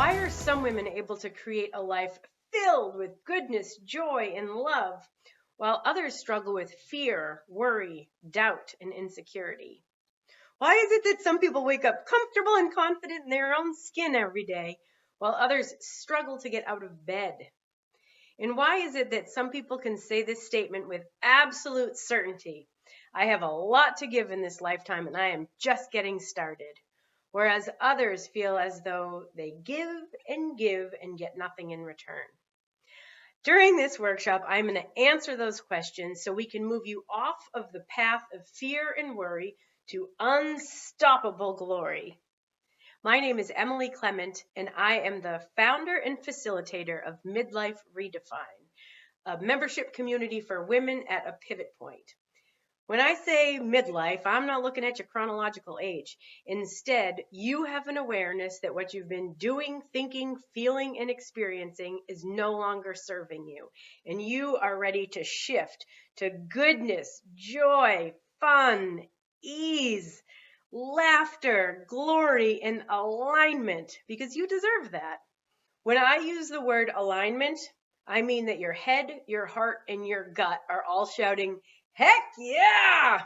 Why are some women able to create a life filled with goodness, joy, and love, while others struggle with fear, worry, doubt, and insecurity? Why is it that some people wake up comfortable and confident in their own skin every day, while others struggle to get out of bed? And why is it that some people can say this statement with absolute certainty? I have a lot to give in this lifetime and I am just getting started. Whereas others feel as though they give and get nothing in return. During this workshop, I'm going to answer those questions so we can move you off of the path of fear and worry to unstoppable glory. My name is Emily Clement, and I am the founder and facilitator of MIDLIFE REDEFINE, a membership community for women at a pivot point. When I say midlife, I'm not looking at your chronological age. Instead, you have an awareness that what you've been doing, thinking, feeling, and experiencing is no longer serving you. And you are ready to shift to goodness, joy, fun, ease, laughter, glory, and alignment, because you deserve that. When I use the word alignment, I mean that your head, your heart, and your gut are all shouting, heck yeah!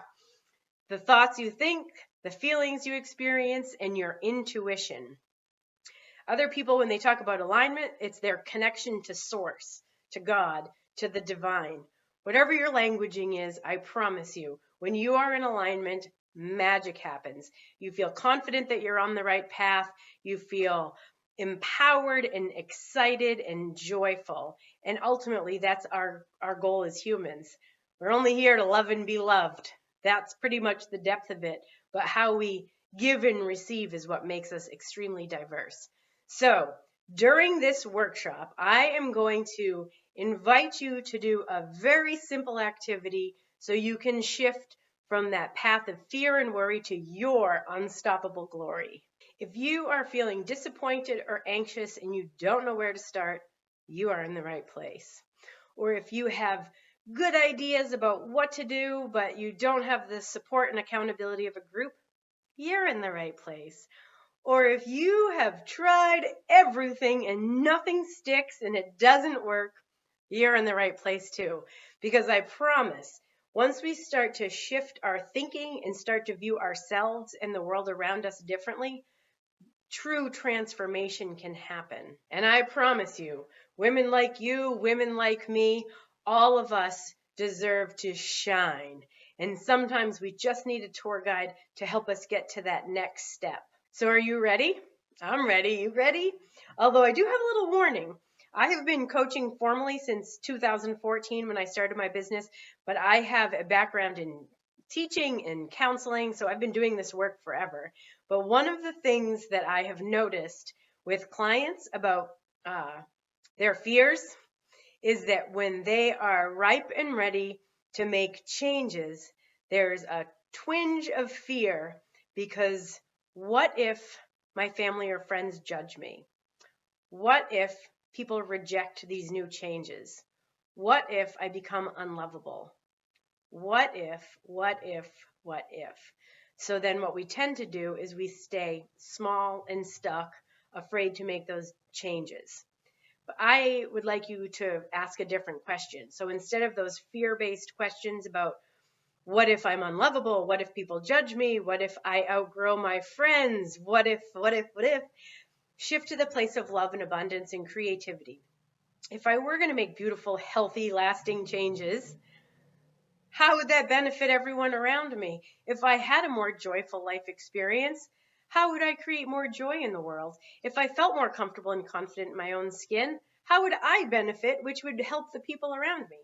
The thoughts you think, the feelings you experience, and your intuition. Other people, when they talk about alignment, it's their connection to source, to God, to the divine. Whatever your languaging is, I promise you, when you are in alignment, magic happens. You feel confident that you're on the right path. You feel empowered and excited and joyful. And ultimately, that's our goal as humans. We're only here to love and be loved. That's pretty much the depth of it. But how we give and receive is what makes us extremely diverse. So during this workshop, I am going to invite you to do a very simple activity so you can shift from that path of fear and worry to your unstoppable glory. If you are feeling disappointed or anxious and you don't know where to start, you are in the right place. Or if you have good ideas about what to do, but you don't have the support and accountability of a group, you're in the right place. Or if you have tried everything and nothing sticks and it doesn't work, you're in the right place too. Because I promise, once we start to shift our thinking and start to view ourselves and the world around us differently, true transformation can happen. And I promise you, women like you, women like me, all of us deserve to shine. And sometimes we just need a tour guide to help us get to that next step. So are you ready? I'm ready. You ready? Although I do have a little warning. I have been coaching formally since 2014 when I started my business, but I have a background in teaching and counseling, so I've been doing this work forever. But one of the things that I have noticed with clients about their fears is that when they are ripe and ready to make changes, there's a twinge of fear because what if my family or friends judge me? What if people reject these new changes? What if I become unlovable? What if? So then what we tend to do is we stay small and stuck, afraid to make those changes. But I would like you to ask a different question. So instead of those fear-based questions about what if I'm unlovable, what if people judge me, what if I outgrow my friends, what if, shift to the place of love and abundance and creativity. If I were going to make beautiful, healthy, lasting changes, how would that benefit everyone around me? If I had a more joyful life experience, how would I create more joy in the world? If I felt more comfortable and confident in my own skin, how would I benefit, which would help the people around me?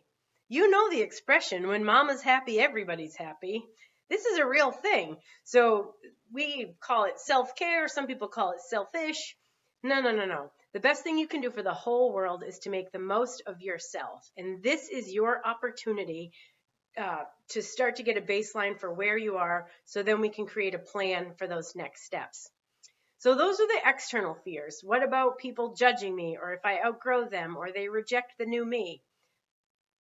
You know the expression, when mama's happy, everybody's happy. This is a real thing. So we call it self-care. Some people call it selfish. No. The best thing you can do for the whole world is to make the most of yourself. And this is your opportunity to start to get a baseline for where you are, so then we can create a plan for those next steps. So those are the external fears. What about people judging me, or if I outgrow them, or they reject the new me?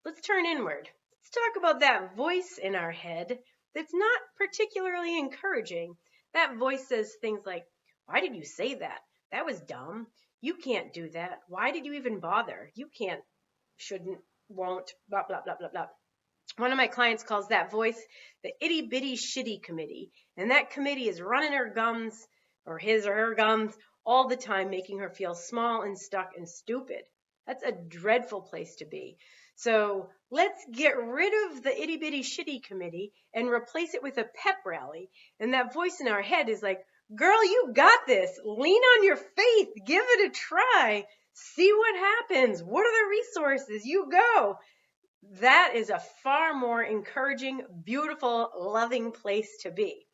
Let's turn inward. Let's talk about that voice in our head that's not particularly encouraging. That voice says things like, why did you say that? That was dumb. You can't do that. Why did you even bother? You can't, shouldn't, won't, blah, blah, blah, blah, blah. One of my clients calls that voice the itty bitty shitty committee. And that committee is running her gums, or his or her gums, all the time, making her feel small and stuck and stupid. That's a dreadful place to be. So let's get rid of the itty bitty shitty committee and replace it with a pep rally. And that voice in our head is like, girl, you got this. Lean on your faith. Give it a try. See what happens. What are the resources? You go. That is a far more encouraging, beautiful, loving place to be.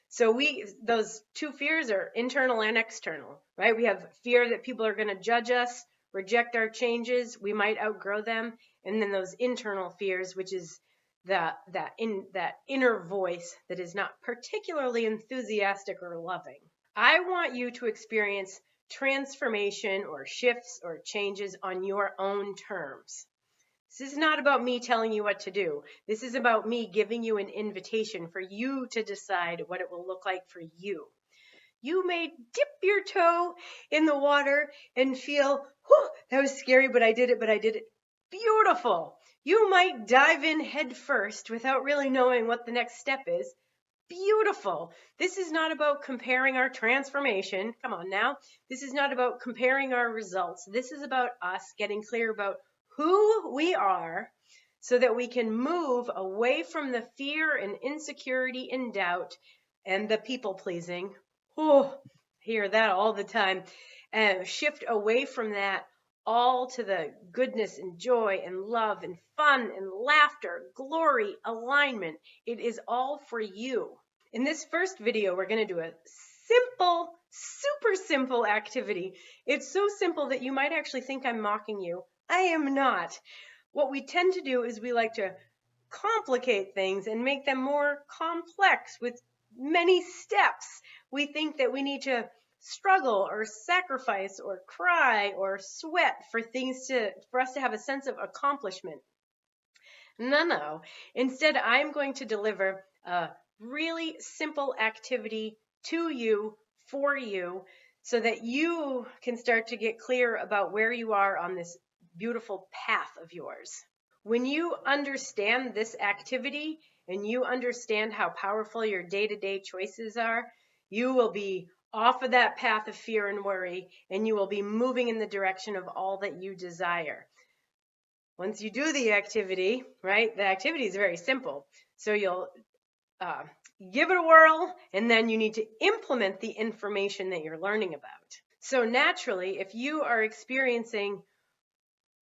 So those two fears are internal and external, right? We have fear that people are going to judge us, reject our changes, we might outgrow them, and then those internal fears, which is that inner voice that is not particularly enthusiastic or loving. I want you to experience transformation or shifts or changes on your own terms. This is not about me telling you what to do. This is about me giving you an invitation for you to decide what it will look like for you. You may dip your toe in the water and feel, whew, that was scary, but I did it. Beautiful. You might dive in head first without really knowing what the next step is. Beautiful. This is not about comparing our transformation. Come on now. This is not about comparing our results. This is about us getting clear about who we are so that we can move away from the fear and insecurity and doubt and the people pleasing. Oh, I hear that all the time. And shift away from that all to the goodness and joy and love and fun and laughter, glory, alignment. It is all for you. In this first video, we're going to do a simple, super simple activity. It's so simple that you might actually think I'm mocking you. I am not. What we tend to do is we like to complicate things and make them more complex with many steps. We think that we need to struggle or sacrifice or cry or sweat for us to have a sense of accomplishment. No. Instead, I'm going to deliver a really simple activity to you, for you, so that you can start to get clear about where you are on this beautiful path of yours. When you understand this activity and you understand how powerful your day-to-day choices are, you will be off of that path of fear and worry, and you will be moving in the direction of all that you desire. Once you do the activity, right, the activity is very simple. So you'll give it a whirl, and then you need to implement the information that you're learning about. So naturally, if you are experiencing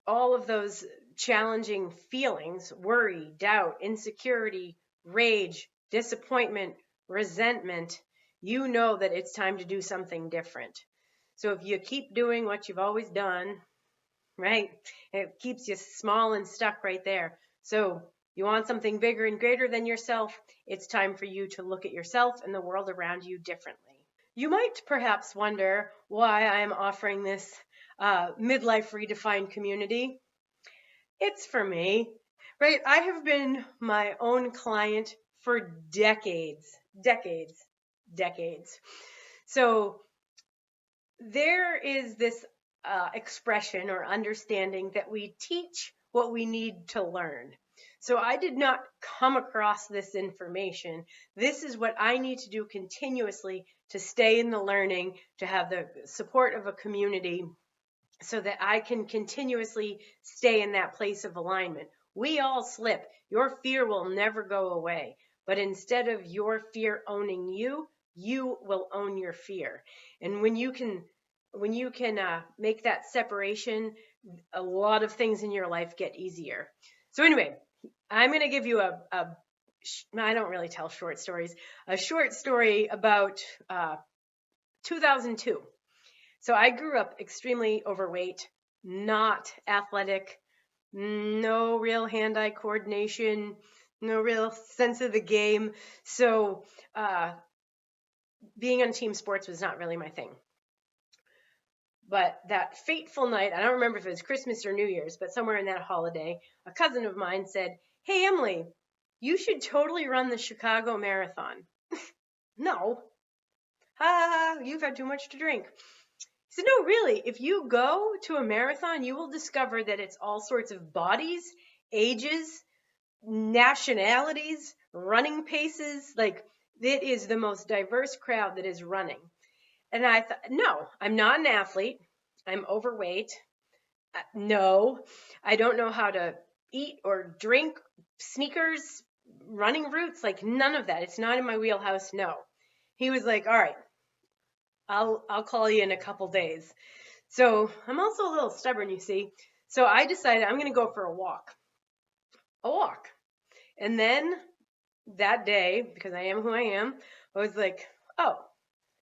all of those challenging feelings, worry, doubt, insecurity, rage, disappointment, resentment, you know that it's time to do something different. So if you keep doing what you've always done, right, it keeps you small and stuck right there. So you want something bigger and greater than yourself, it's time for you to look at yourself and the world around you differently. You might perhaps wonder why I am offering this Midlife Redefined community. It's for me, right? I have been my own client for decades. So there is this expression or understanding that we teach what we need to learn. So I did not come across this information. This is what I need to do continuously to stay in the learning, to have the support of a community so that I can continuously stay in that place of alignment. We all slip. Your fear will never go away. But instead of your fear owning you, you will own your fear. And when you can make that separation, a lot of things in your life get easier. So anyway, I'm going to give you I don't really tell short stories, a short story about 2002. So I grew up extremely overweight, not athletic, no real hand-eye coordination, no real sense of the game. So being on team sports was not really my thing. But that fateful night, I don't remember if it was Christmas or New Year's, but somewhere in that holiday, a cousin of mine said, "Hey, Emily, you should totally run the Chicago Marathon." No. You've had too much to drink. He So no, really, if you go to a marathon, you will discover that it's all sorts of bodies, ages, nationalities, running paces. Like, it is the most diverse crowd that is running. And I thought, no, I'm not an athlete. I'm overweight. No, I don't know how to eat or drink, sneakers, running routes, like none of that. It's not in my wheelhouse. No. He was like, all right, I'll call you in a couple days. So I'm also a little stubborn, you see. So I decided I'm going to go for a walk. And then that day, because I am who I am, I was like, oh,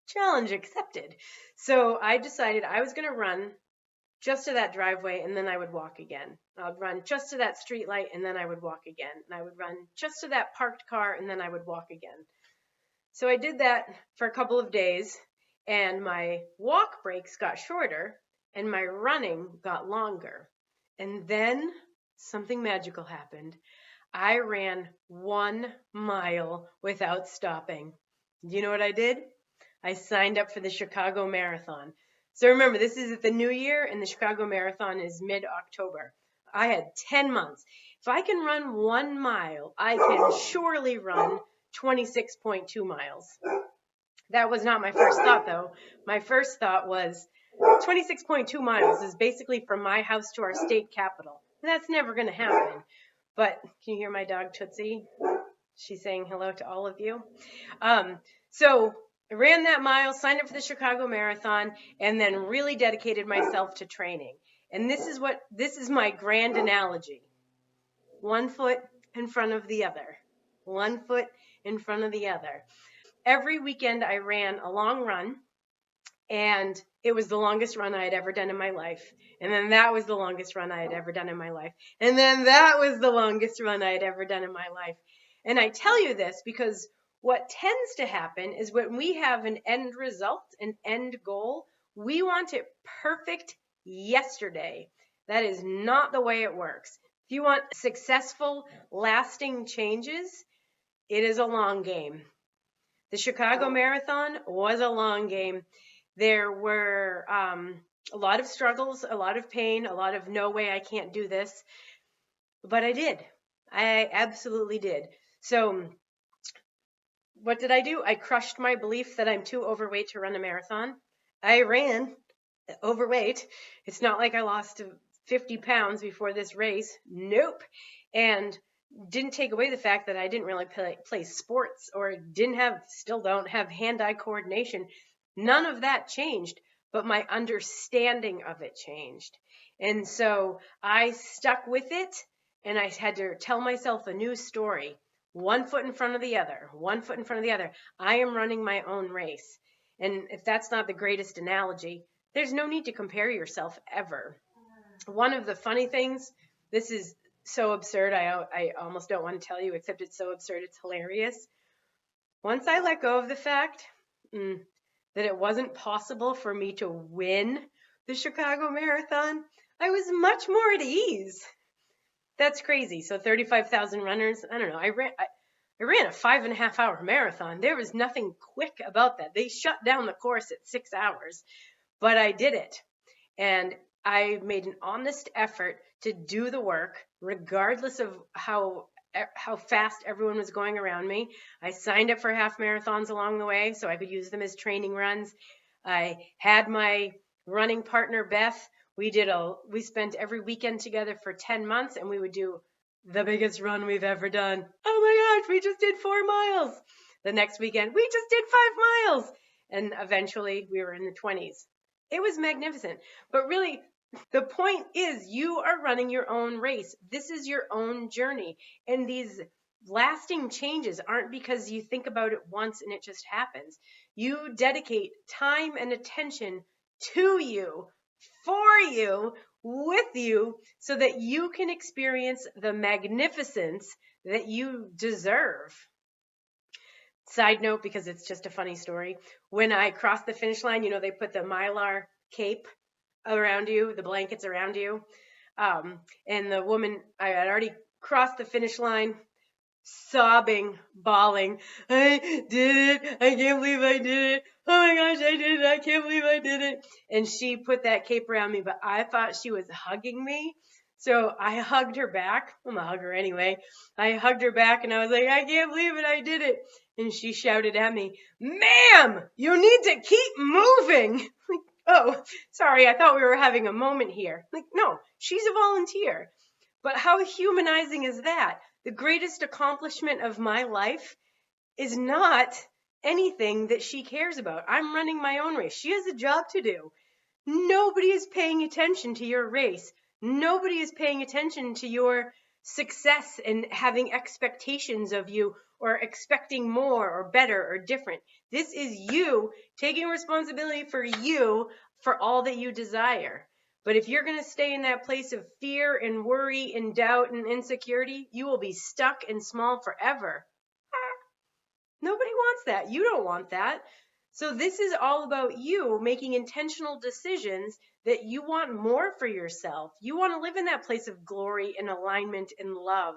challenge accepted. So I decided I was going to run just to that driveway, and then I would walk again. I'd run just to that street light, and then I would walk again. And I would run just to that parked car, and then I would walk again. So I did that for a couple of days, and my walk breaks got shorter, and my running got longer. And then something magical happened. I ran 1 mile without stopping. Do you know what I did? I signed up for the Chicago Marathon. So remember, this is at the new year, and the Chicago Marathon is mid-October. I had 10 months. If I can run 1 mile, I can surely run 26.2 miles. That was not my first thought, though. My first thought was 26.2 miles is basically from my house to our state capital. That's never going to happen. But can you hear my dog Tootsie? She's saying hello to all of you. So I ran that mile, signed up for the Chicago Marathon, and then really dedicated myself to training. And this is my grand analogy. 1 foot in front of the other. 1 foot in front of the other. Every weekend I ran a long run, and it was the longest run I had ever done in my life. And then that was the longest run I had ever done in my life. And then that was the longest run I had ever done in my life. And I tell you this because what tends to happen is when we have an end result, an end goal, we want it perfect yesterday. That is not the way it works. If you want successful, lasting changes, it is a long game. The Chicago Marathon was a long game. There were a lot of struggles, a lot of pain, a lot of no way, I can't do this. But I did. I absolutely did. So what did I do? I crushed my belief that I'm too overweight to run a marathon. I ran overweight. It's not like I lost 50 pounds before this race. Nope. And didn't take away the fact that I didn't really play sports or still don't have hand-eye coordination. None of that changed, but my understanding of it changed. And so I stuck with it, and I had to tell myself a new story. 1 foot in front of the other, 1 foot in front of the other. I am running my own race. And if that's not the greatest analogy, there's no need to compare yourself ever. One of the funny things, this is so absurd, I almost don't want to tell you, except it's so absurd, it's hilarious. Once I let go of the fact that it wasn't possible for me to win the Chicago Marathon, I was much more at ease. That's crazy. So 35,000 runners, I don't know. I ran a 5.5 hour marathon. There was nothing quick about that. They shut down the course at 6 hours, but I did it. And I made an honest effort to do the work, regardless of how fast everyone was going around me. I signed up for half marathons along the way so I could use them as training runs. I had my running partner, Beth. We spent every weekend together for 10 months, and we would do the biggest run we've ever done. Oh my gosh, we just did 4 miles. The next weekend, we just did 5 miles. And eventually we were in the 20s. It was magnificent. But really, the point is you are running your own race. This is your own journey. And these lasting changes aren't because you think about it once and it just happens. You dedicate time and attention to you, for you, with you, so that you can experience the magnificence that you deserve. Side note, because it's just a funny story. When I crossed the finish line, they put the Mylar cape around you, the blankets around you. And the woman, I had already crossed the finish line, sobbing, bawling. I did it. I can't believe I did it. Oh my gosh, I did it. I can't believe I did it. And she put that cape around me, but I thought she was hugging me. So I hugged her back. I'm a hugger anyway. I hugged her back and I was like, I can't believe it. I did it. And she shouted at me, ma'am, you need to keep moving. Like, oh, sorry. I thought we were having a moment here. Like, no, she's a volunteer. But how humanizing is that? The greatest accomplishment of my life is not anything that she cares about. I'm running my own race. She has a job to do. Nobody is paying attention to your race. Nobody is paying attention to your success and having expectations of you or expecting more or better or different. This is you taking responsibility for you for all that you desire. But if you're going to stay in that place of fear and worry and doubt and insecurity, you will be stuck and small forever. Nobody wants that. You don't want that. So this is all about you making intentional decisions that you want more for yourself. You want to live in that place of glory and alignment and love.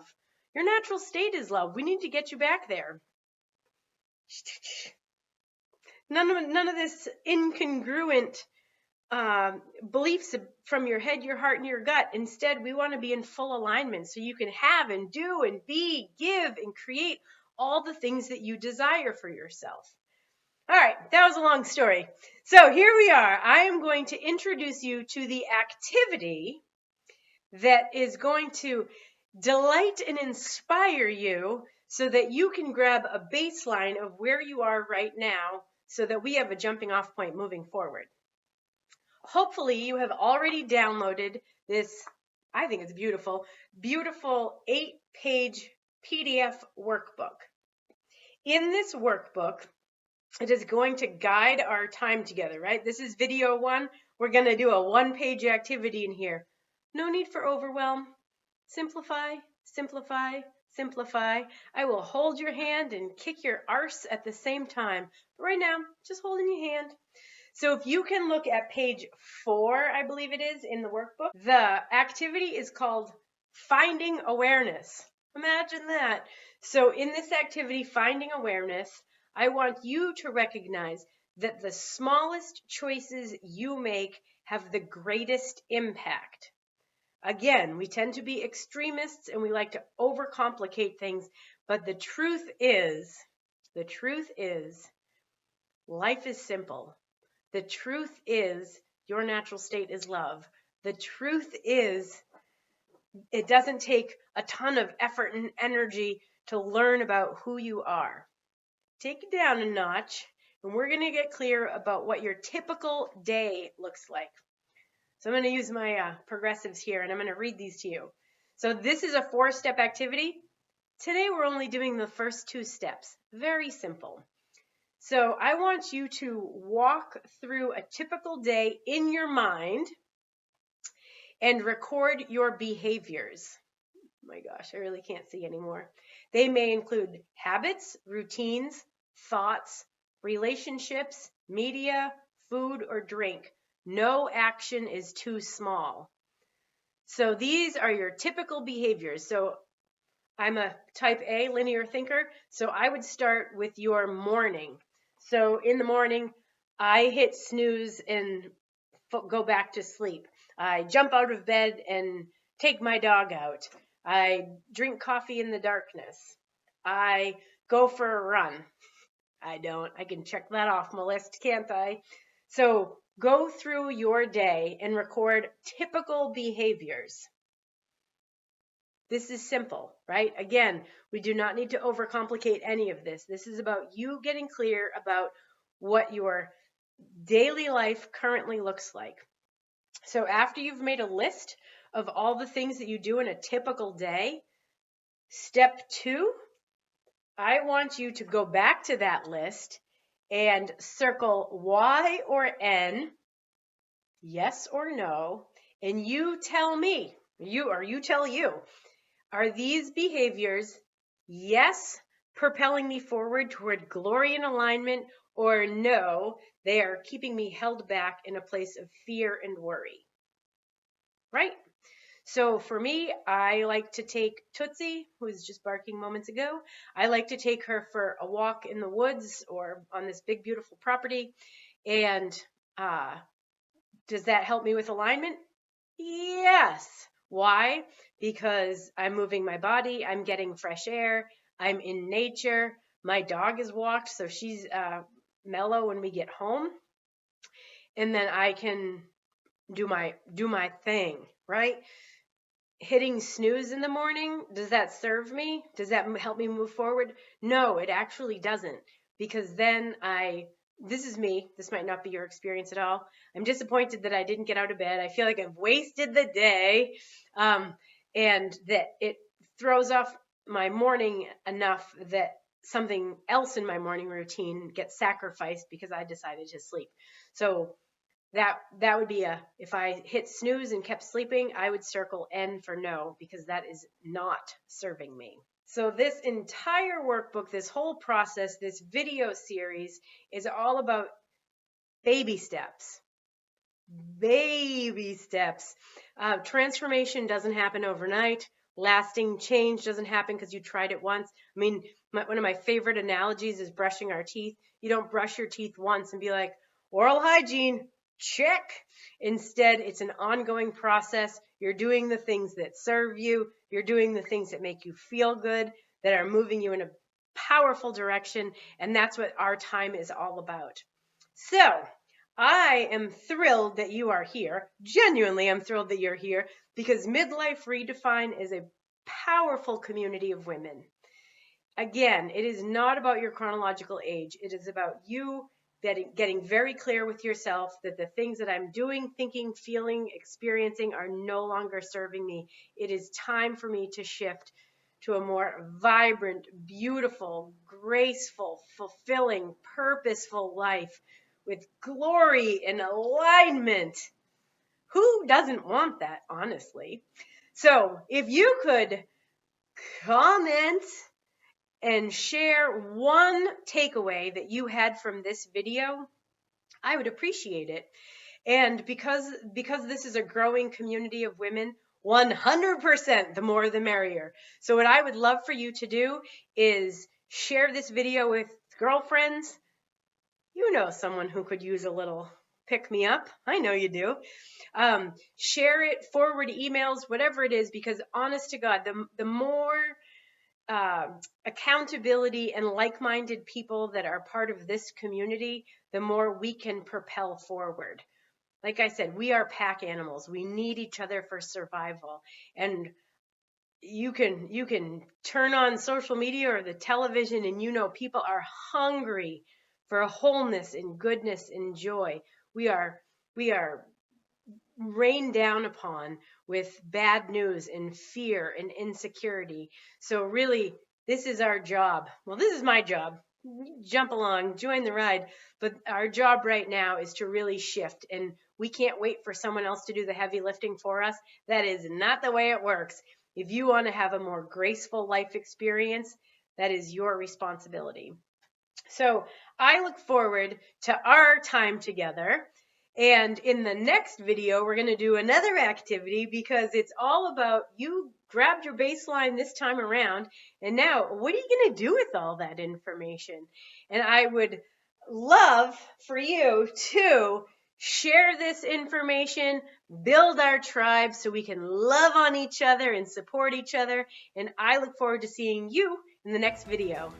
Your natural state is love. We need to get you back there. None of this incongruent beliefs from your head, your heart, and your gut. Instead, we want to be in full alignment so you can have and do and be, give, and create all the things that you desire for yourself. All right, that was a long story. So here we are. I am going to introduce you to the activity that is going to delight and inspire you so that you can grab a baseline of where you are right now so that we have a jumping off point moving forward. Hopefully you have already downloaded this, I think it's beautiful 8-page PDF workbook. In this workbook, it is going to guide our time together, right? This is video 1. We're going to do a 1-page activity in here. No need for overwhelm. Simplify, simplify, simplify. I will hold your hand and kick your arse at the same time. But right now, just holding your hand. So if you can look at page 4, I believe it is, in the workbook, the activity is called Finding Awareness. Imagine that. So in this activity, Finding Awareness, I want you to recognize that the smallest choices you make have the greatest impact. Again, we tend to be extremists and we like to overcomplicate things, but the truth is, life is simple. The truth is, your natural state is love. The truth is, it doesn't take a ton of effort and energy to learn about who you are. Take it down a notch, and we're going to get clear about what your typical day looks like. So I'm going to use my progressives here, and I'm going to read these to you. So this is a 4-step activity. Today we're only doing the first 2 steps. Very simple. So I want you to walk through a typical day in your mind and record your behaviors. Oh my gosh, I really can't see anymore. They may include habits, routines, thoughts, relationships, media, food, or drink. No action is too small. So these are your typical behaviors. So I'm a type A linear thinker, so I would start with your morning. So in the morning, I hit snooze and go back to sleep. I jump out of bed and take my dog out. I drink coffee in the darkness. I go for a run. I don't. I can check that off my list, can't I? So go through your day and record typical behaviors. This is simple, right? Again, we do not need to overcomplicate any of this. This is about you getting clear about what your daily life currently looks like. So after you've made a list of all the things that you do in a typical day, step 2, I want you to go back to that list and circle Y or N, yes or no, and you tell me, you tell you, are these behaviors, yes, propelling me forward toward glory and alignment, or no, they are keeping me held back in a place of fear and worry, right? So for me, I like to take Tootsie, who was just barking moments ago. I like to take her for a walk in the woods or on this big, beautiful property. And does that help me with alignment? Yes. Why? Because I'm moving my body, I'm getting fresh air, I'm in nature. My dog is walked, so she's mellow when we get home. And then I can do my thing, right? Hitting snooze in the morning, does that serve me? Does that help me move forward? No, it actually doesn't, because then this is me. This might not be your experience at all. I'm disappointed that I didn't get out of bed. I feel like I've wasted the day, and that it throws off my morning enough that something else in my morning routine gets sacrificed because I decided to sleep. So that would be if I hit snooze and kept sleeping, I would circle N for no, because that is not serving me. So this entire workbook, this whole process, this video series is all about baby steps. Baby steps. Transformation doesn't happen overnight. Lasting change doesn't happen because you tried it once. I mean, one of my favorite analogies is brushing our teeth. You don't brush your teeth once and be like, oral hygiene, check. Instead, it's an ongoing process. You're doing the things that serve you. You're doing the things that make you feel good, that are moving you in a powerful direction. And that's what our time is all about. So I am thrilled that you are here. Genuinely, I'm thrilled that you're here, because Midlife Redefine is a powerful community of women. Again, it is not about your chronological age. It is about you getting very clear with yourself that the things that I'm doing, thinking, feeling, experiencing are no longer serving me. It is time for me to shift to a more vibrant, beautiful, graceful, fulfilling, purposeful life with glory and alignment. Who doesn't want that, honestly? So if you could comment and share one takeaway that you had from this video, I would appreciate it. And because this is a growing community of women, 100% the more the merrier. So what I would love for you to do is share this video with girlfriends. You know someone who could use a little pick me up. I know you do. Share it, forward emails, whatever it is, because honest to God, the more accountability and like-minded people that are part of this community, the more we can propel forward. Like I said, we are pack animals. We need each other for survival. And you can turn on social media or the television, and people are hungry for wholeness and goodness and joy. We are rained down upon with bad news and fear and insecurity. So really, this is our job. Well, this is my job. Jump along, join the ride. But our job right now is to really shift, and we can't wait for someone else to do the heavy lifting for us. That is not the way it works. If you want to have a more graceful life experience, that is your responsibility. So I look forward to our time together. And in the next video, we're going to do another activity, because it's all about you grabbed your baseline this time around. And now, what are you going to do with all that information? And I would love for you to share this information, build our tribe so we can love on each other and support each other. And I look forward to seeing you in the next video.